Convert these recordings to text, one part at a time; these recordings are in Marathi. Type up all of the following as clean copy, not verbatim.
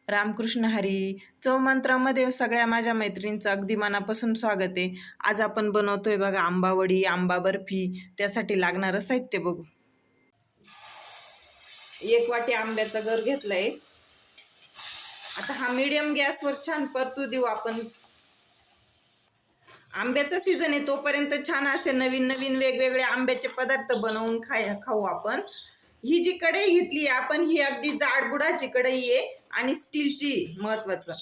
रामकृष्ण हरी. चवमंत्रामध्ये सगळ्या माझ्या मैत्रिणींचं अगदी मनापासून स्वागत आहे. आज आपण बनवतोय बघा आंबावडी, आंबा बर्फी. त्यासाठी लागणारं साहित्य बघू. 1 वाटी आंब्याचा गर घेतलाय. आता हा मीडियम गॅसवर छान परतू देऊ आपण. आंब्याचा सीझन आहे तोपर्यंत छान असे नवीन नवीन वेगवेगळे आंब्याचे पदार्थ बनवून खाऊ आपण. ही जी कढई घेतली आपण ही अगदी जाडबुडाची कढई आहे आणि स्टीलची. महत्वाचं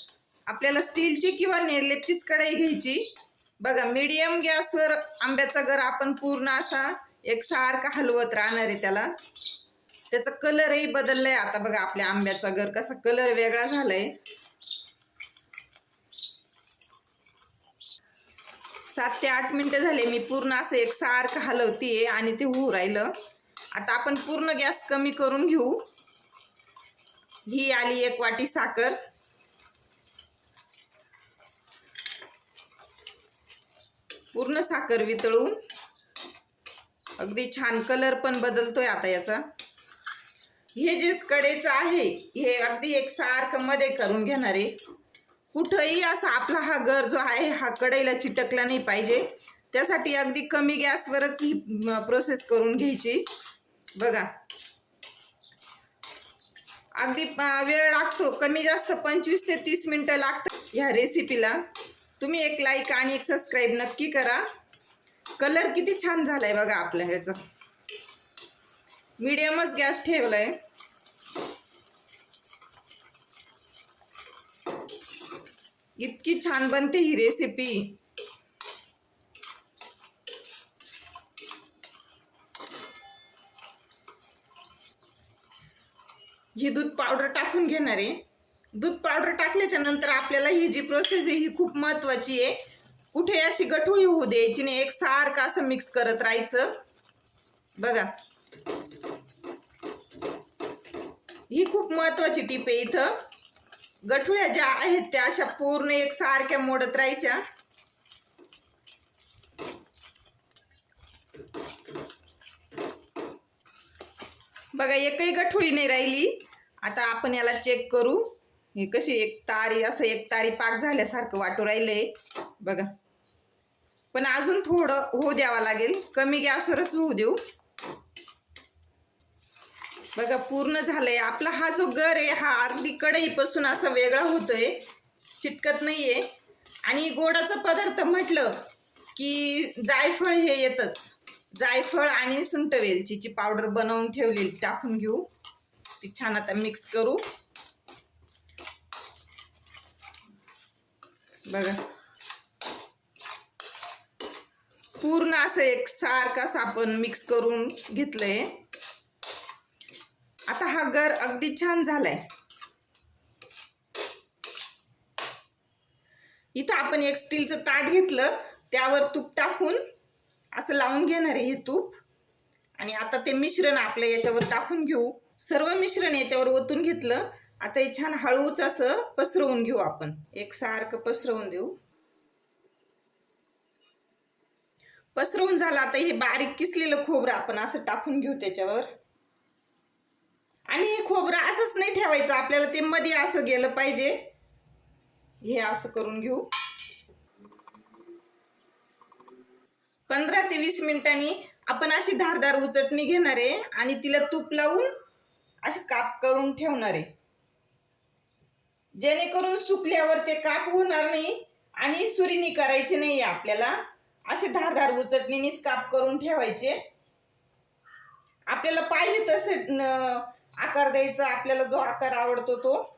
आपल्याला स्टीलची किंवा निर्लेपचीच कढई घ्यायची. बघा मीडियम गॅसवर आंब्याचा गर आपण पूर्ण असा एकसारखा हलवत राहणार आहे. त्याचा कलरही बदललाय. आता बघा आपल्या आंब्याचा गर कसा कलर वेगळा झालाय. 7 ते 8 मिनिटं झाले. मी पूर्ण असं एकसारखं हलवतीये आणि ते होऊ राहिलं. आता आपण पूर्ण गॅस कमी करून घेऊ. ही आली 1 वाटी साखर. पूर्ण साखर वितळून अगदी छान कलर पण बदलतोय आता याचा. हे जे कढईचं आहे हे अगदी एकसारखं मध्ये करून घेणार आहे. कुठंही असा आपला हा गर जो आहे हा कढईला चिटकला नाही पाहिजे. त्यासाठी अगदी कमी गॅसवरच ही प्रोसेस करून घ्यायची. बघा अगदी वेळ लागतो. कमी जास्त 25 ते 30 मिनिटं लागतात ह्या रेसिपीला. तुम्ही एक लाईक आणि एक सबस्क्राईब नक्की करा. कलर किती छान झालाय बघा आपल्या ह्याचा. मीडियमच गॅस ठेवलाय. इतकी छान बनते ही रेसिपी. ही दूध पावडर टाकून घेणार आहे. दूध पावडर टाकल्याच्या नंतर आपल्याला ही जी प्रोसेस आहे ही खूप महत्वाची आहे. कुठे अशी गठुळी होऊ द्यायची नाही. एकसारखं असं मिक्स करत राहायचं. बघा ही खूप महत्वाची टीप आहे. इथं गठुळ्या ज्या आहेत त्या अशा पूर्ण एकसारख्या मोडत राहायच्या. बघा एकही गठुळी नाही राहिली. आता आपण याला चेक करू. हे कशी एक तारी पाक झाल्यासारखं वाटू राहिलंय बघा. पण अजून थोडं होऊ द्यावा लागेल. कमी गॅसवरच होऊ देऊ. बघा पूर्ण झालंय. आपला हा जो गर आहे हा अगदी कढईपासून असा वेगळा होतोय, चिटकत नाहीये. आणि गोडाचा पदार्थ म्हटलं की जायफळ हे येतच. जायफळ आणि सुंठ वेलचीची पावडर बनवून ठेवलेली टाकून घेऊ. ती छान आता मिक्स करू. बघा पूर्ण असं एकसारखं आपण मिक्स करून घेतलंय. आता हा गर अगदी छान झालाय. इथं आपण एक स्टीलचं ताट घेतलं, त्यावर तूप टाकून असं लावून घेणार आहे हे तूप. आणि आता ते मिश्रण आपल्या याच्यावर टाकून घेऊ. सर्व मिश्रण याच्यावर ओतून घेतलं. आता हे छान हळूच असं पसरवून घेऊ आपण. एकसारखं पसरवून देऊ. पसरवून झालं. आता हे बारीक किसलेलं खोबरं आपण असं टाकून घेऊ त्याच्यावर. आणि हे खोबरं असंच नाही ठेवायचं आपल्याला, ते मध्ये असं गेलं पाहिजे. हे असं करून घेऊ. 15 ते 20 मिनिटांनी आपण अशी धारदार उचटणी घेणार आहे आणि तिला तूप लावून असे काप करून ठेवणार आहे. जेणेकरून सुकल्यावर ते काप होणार नाही आणि सुरीनी करायचे नाही आपल्याला. असे धारदार उचटणीनेच काप करून ठेवायचे. आपल्याला पाहिजे तसे आकार द्यायचा. आपल्याला जो आकार आवडतो तो.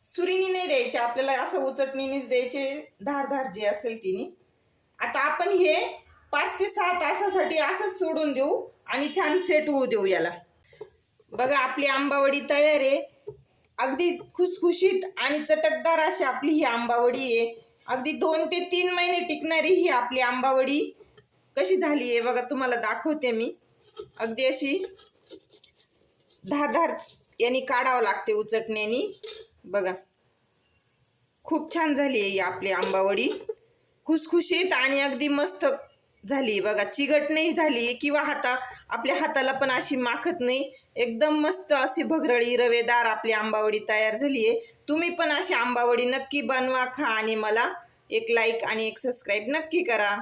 सुरीनी नाही द्यायचे आपल्याला, असं उचटणीनेच द्यायचे. धारधार जे असेल तिने. आता आपण हे 5 ते 6 तासासाठी असंच सोडून देऊ आणि छान सेट होऊ देऊ याला. बघा आपली आंबावडी तयार आहे. अगदी खुसखुशीत आणि चटकदार अशी आपली ही आंबावडी आहे. अगदी 2 ते 3 महिने टिकणारी ही आपली आंबावडी कशी झाली आहे बघा. तुम्हाला दाखवते मी. अगदी अशी धारधार यांनी काढावं लागते उचटण्यानी. बघा खूप छान झाली आहे आपली आंबावडी. खुसखुशीत आणि अगदी मस्त झाली. बघा चिगट नाही झाली किंवा आपल्या हाताला पण अशी माखत नाही. एकदम मस्त अशी भगरळी रवेदार आपली आंबावडी तयार झाली आहे. तुम्ही पण अशी आंबावडी नक्की बनवा, खा आणि मला एक लाईक आणि एक सबस्क्राईब नक्की करा.